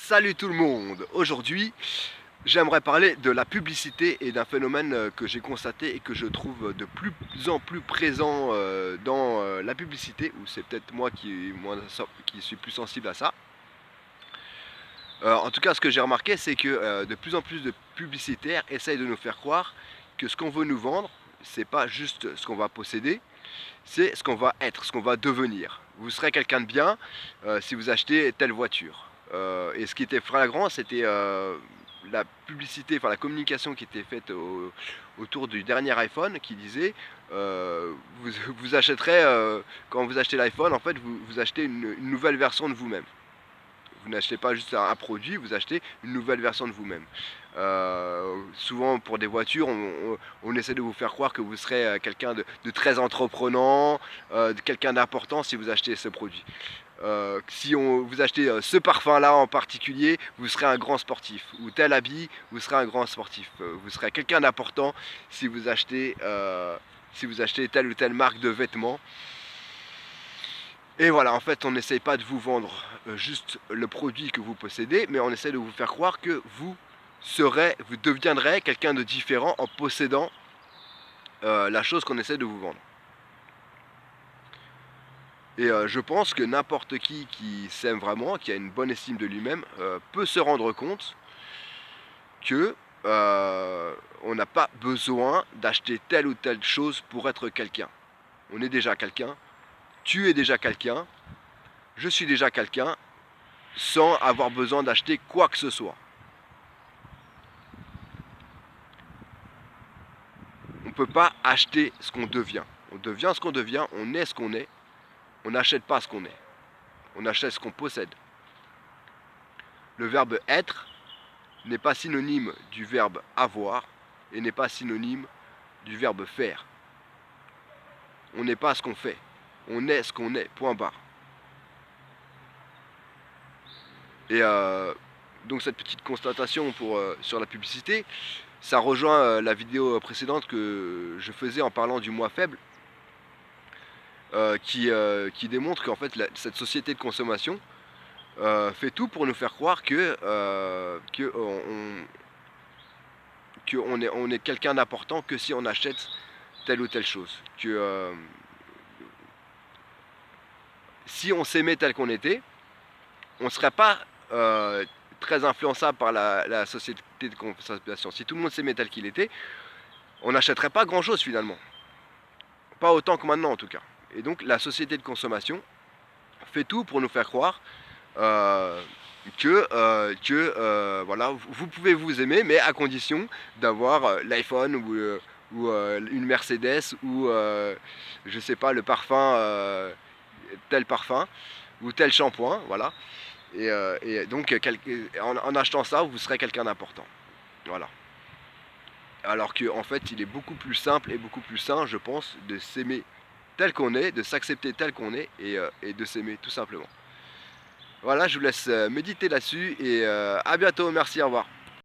Salut tout le monde! Aujourd'hui, j'aimerais parler de la publicité et d'un phénomène que j'ai constaté et que je trouve de plus en plus présent dans la publicité, ou c'est peut-être moi qui suis plus sensible à ça. En tout cas, ce que j'ai remarqué, c'est que de plus en plus de publicitaires essayent de nous faire croire que ce qu'on veut nous vendre, c'est pas juste ce qu'on va posséder, c'est ce qu'on va être, ce qu'on va devenir. Vous serez quelqu'un de bien si vous achetez telle voiture. Et ce qui était flagrant, c'était la publicité, enfin la communication qui était faite autour du dernier iPhone qui disait vous achèterez, quand vous achetez l'iPhone, en fait, vous achetez une nouvelle version de vous-même. Vous n'achetez pas juste un produit, vous achetez une nouvelle version de vous-même. Souvent pour des voitures, on essaie de vous faire croire que vous serez quelqu'un de très entreprenant, de quelqu'un d'important si vous achetez ce produit. Si vous achetez ce parfum-là en particulier, vous serez un grand sportif. Ou tel habit, vous serez un grand sportif. Vous serez quelqu'un d'important si vous achetez telle ou telle marque de vêtements. Et voilà, en fait, on n'essaye pas de vous vendre juste le produit que vous possédez, mais on essaie de vous faire croire que vous deviendrez quelqu'un de différent en possédant la chose qu'on essaie de vous vendre. Et je pense que n'importe qui s'aime vraiment, qui a une bonne estime de lui-même, peut se rendre compte que on n'a pas besoin d'acheter telle ou telle chose pour être quelqu'un. On est déjà quelqu'un, tu es déjà quelqu'un, je suis déjà quelqu'un, sans avoir besoin d'acheter quoi que ce soit. On ne peut pas acheter ce qu'on devient. On devient ce qu'on devient, on est ce qu'on est. On n'achète pas ce qu'on est. On achète ce qu'on possède. Le verbe être n'est pas synonyme du verbe avoir et n'est pas synonyme du verbe faire. On n'est pas ce qu'on fait. On est ce qu'on est, point barre. Et donc cette petite constatation sur la publicité, ça rejoint la vidéo précédente que je faisais en parlant du moi faible, qui démontre qu'en fait cette société de consommation fait tout pour nous faire croire on est quelqu'un d'important que si on achète telle ou telle chose. Si on s'aimait tel qu'on était, on ne serait pas très influençable par la société de consommation. Si tout le monde s'aimait tel qu'il était, on n'achèterait pas grand chose finalement. Pas autant que maintenant en tout cas. Et donc la société de consommation fait tout pour nous faire croire voilà, vous pouvez vous aimer, mais à condition d'avoir l'iPhone ou une Mercedes ou je sais pas, le parfum, tel parfum ou tel shampoing, voilà. Et donc en achetant ça, vous serez quelqu'un d'important. Voilà. Alors qu'en fait, il est beaucoup plus simple et beaucoup plus sain, je pense, de s'aimer tel qu'on est, de s'accepter tel qu'on est et de s'aimer tout simplement. Voilà, je vous laisse méditer là-dessus et à bientôt, merci, au revoir.